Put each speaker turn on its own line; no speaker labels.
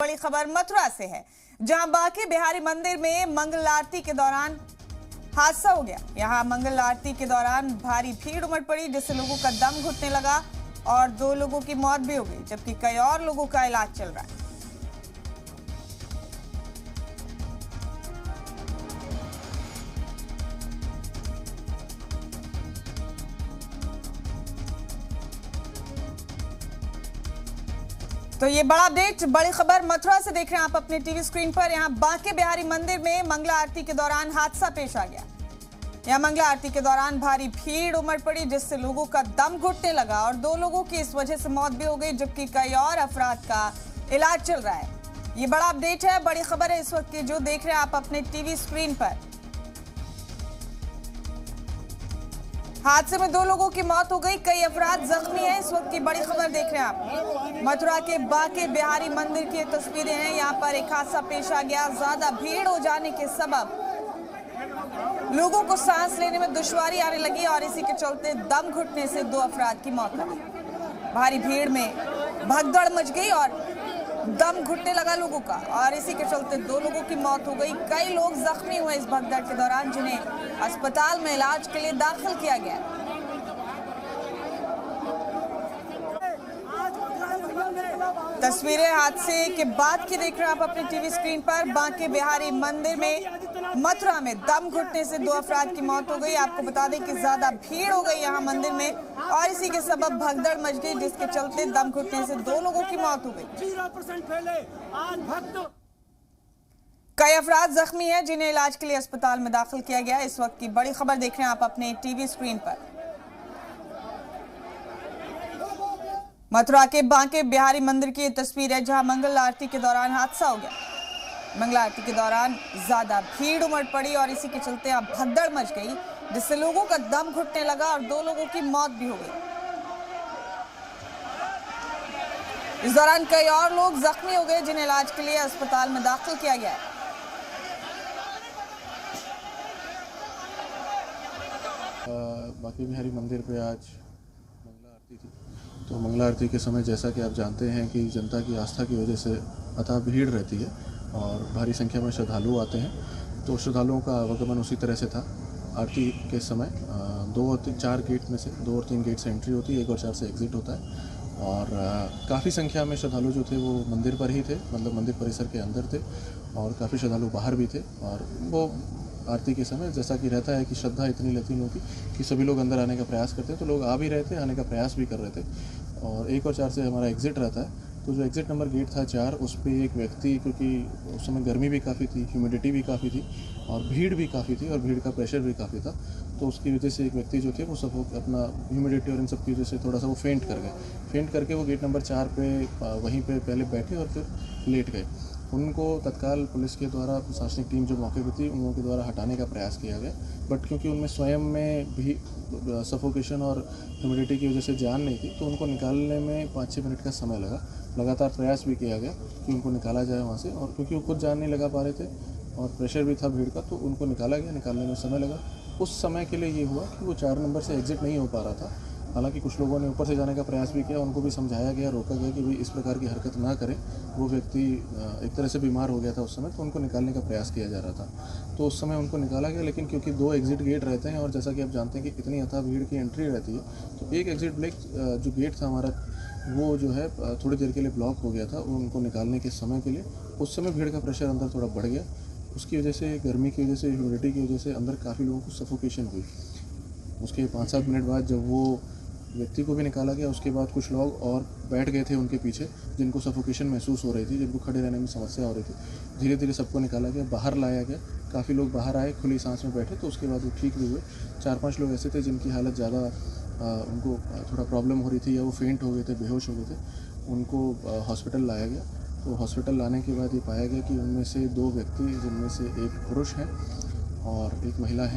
बड़ी खबर मथुरा से है, जहां बांके बिहारी मंदिर में मंगल आरती के दौरान हादसा हो गया। यहां मंगल आरती के दौरान भारी भीड़ उमड़ पड़ी, जिससे लोगों का दम घुटने लगा और 2 लोगों की मौत भी हो गई, जबकि कई और लोगों का इलाज चल रहा है। तो ये बड़ा अपडेट, बड़ी खबर मथुरा से देख रहे हैं आप अपने टीवी स्क्रीन पर। यहां बांके बिहारी मंदिर में मंगला आरती के दौरान हादसा पेश आ गया। यहां मंगला आरती के दौरान भारी भीड़ उमड़ पड़ी, जिससे लोगों का दम घुटने लगा और 2 लोगों की इस वजह से मौत भी हो गई, जबकि कई और अफराद का इलाज चल रहा है। ये बड़ा अपडेट है, बड़ी खबर है इस वक्त की, जो देख रहे हैं आप अपने टीवी स्क्रीन पर। हादसे में 2 लोगों की मौत हो गई, कई अफराद जख्मी हैं। इस वक्त की बड़ी खबर देख रहे हैं आप। मथुरा के बांके बिहारी मंदिर की तस्वीरें हैं। यहाँ पर एक हादसा पेश आ गया। ज्यादा भीड़ हो जाने के सबब लोगों को सांस लेने में दुश्वारी आने लगी और इसी के चलते दम घुटने से 2 अफराद की मौत हो गई। भारी भीड़ में भगदड़ मच गई और दम घुटने लगा लोगों का, और इसी के चलते 2 लोगों की मौत हो गई। कई लोग जख्मी हुए इस भगदड़ के दौरान, जिन्हें अस्पताल में इलाज के लिए दाखिल किया गया। तस्वीरें हादसे के बाद की देख रहे हैं आप अपने टीवी स्क्रीन पर। बांके बिहारी मंदिर में मथुरा में दम घुटने से 2 अफराद की मौत हो गई। आपको बता दें कि ज्यादा भीड़ हो गई यहाँ मंदिर में और इसी के सबब भगदड़ मच गई, जिसके चलते दम घुटने से 2 लोगों की मौत हो गई। कई अफराद जख्मी हैं, जिन्हें इलाज के लिए अस्पताल में दाखिल किया गया। इस वक्त की बड़ी खबर देख रहे हैं आप अपने टीवी स्क्रीन पर। मथुरा के बांके बिहारी मंदिर की तस्वीर है, जहां मंगल आरती के दौरान हादसा हो गया। मंगल आरती के दौरान ज्यादा भीड़ उमड़ पड़ी और इसी के चलते अब भगदड़ मच गई, जिससे लोगों का दम घुटने लगा और 2 लोगों की मौत भी हो गई। इस दौरान कई और लोग जख्मी हो गए, जिन्हें इलाज के लिए अस्पताल में दाखिल किया गया है।
बांके बिहारी मंदिर पे आज मंगला आरती थी। तो मंगला आरती के समय, जैसा कि आप जानते हैं कि जनता की आस्था की वजह से अथाह भीड़ रहती है और भारी संख्या में श्रद्धालु आते हैं। तो श्रद्धालुओं का आवागमन उसी तरह से था। आरती के समय 2 और 4 गेट में से 2 और 3 गेट से एंट्री होती है, 1 और 4 से एग्ज़िट होता है। और काफ़ी संख्या में श्रद्धालु जो थे वो मंदिर पर ही थे, मतलब मंदिर परिसर के अंदर थे, और काफ़ी श्रद्धालु बाहर भी थे। और वो आरती के समय, जैसा कि रहता है कि श्रद्धा इतनी लतीन होती कि सभी लोग अंदर आने का प्रयास करते हैं, तो लोग आ भी रहे थे, आने का प्रयास भी कर रहे थे। और 1 और 4 से हमारा एग्ज़िट रहता है। तो जो एग्ज़िट नंबर गेट था 4, उस पर एक व्यक्ति, क्योंकि उस समय गर्मी भी काफ़ी थी, ह्यूमिडिटी भी काफ़ी थी और भीड़ भी काफ़ी थी और भीड़ का प्रेशर भी काफ़ी था, तो उसकी वजह से एक व्यक्ति जो थे वो सब अपना ह्यूमिडिटी और इन सब की वजह से थोड़ा सा वो फेंट कर गए। फेंट करके वो गेट नंबर 4 पे वहीं पे पहले बैठे और फिर लेट गए। उनको तत्काल पुलिस के द्वारा, प्रशासनिक टीम जो मौके पर थी, उन लोगों के द्वारा हटाने का प्रयास किया गया। बट क्योंकि उनमें स्वयं में भी सफोकेशन और ह्यूमिडिटी की वजह से जान नहीं थी, तो उनको निकालने में 5-6 मिनट का समय लगा। लगातार प्रयास भी किया गया कि उनको निकाला जाए वहाँ से, और क्योंकि वो खुद जान नहीं लगा पा रहे थे और प्रेशर भी था भीड़ का, तो उनको निकाला गया। निकालने में समय लगा। उस समय के लिए ये हुआ कि वो 4 नंबर से एग्ज़िट नहीं हो पा रहा था। हालांकि कुछ लोगों ने ऊपर से जाने का प्रयास भी किया, उनको भी समझाया गया, रोका गया कि भाई इस प्रकार की हरकत ना करें। वो व्यक्ति एक तरह से बीमार हो गया था उस समय, तो उनको निकालने का प्रयास किया जा रहा था। तो उस समय उनको निकाला गया, लेकिन क्योंकि 2 एग्ज़िट गेट रहते हैं और जैसा कि आप जानते हैं कि इतनी अथाह भीड़ की एंट्री रहती है, तो एक एग्ज़िट जो गेट था हमारा, वो जो है थोड़ी देर के लिए ब्लॉक हो गया था उनको निकालने के समय के लिए। उस समय भीड़ का प्रेशर अंदर थोड़ा बढ़ गया। उसकी वजह से, गर्मी की वजह से, ह्यूमिडिटी की वजह से अंदर काफ़ी लोगों को सफोकेशन हुई। उसके 5-7 मिनट बाद जब वो व्यक्ति को भी निकाला गया, उसके बाद कुछ लोग और बैठ गए थे उनके पीछे, जिनको सफोकेशन महसूस हो रही थी, जिनको खड़े रहने में समस्या हो रही थी। धीरे धीरे सबको निकाला गया, बाहर लाया गया। काफ़ी लोग बाहर आए, खुली सांस में बैठे, तो उसके बाद वो ठीक भी हुए। 4-5 लोग ऐसे थे जिनकी हालत ज़्यादा, उनको थोड़ा प्रॉब्लम हो रही थी या वो फेंट हो गए थे, बेहोश हो गए थे। उनको हॉस्पिटल लाया गया। तो हॉस्पिटल लाने के बाद ये पाया गया कि उनमें से 2 व्यक्ति, जिनमें से एक पुरुष हैं और एक महिला है।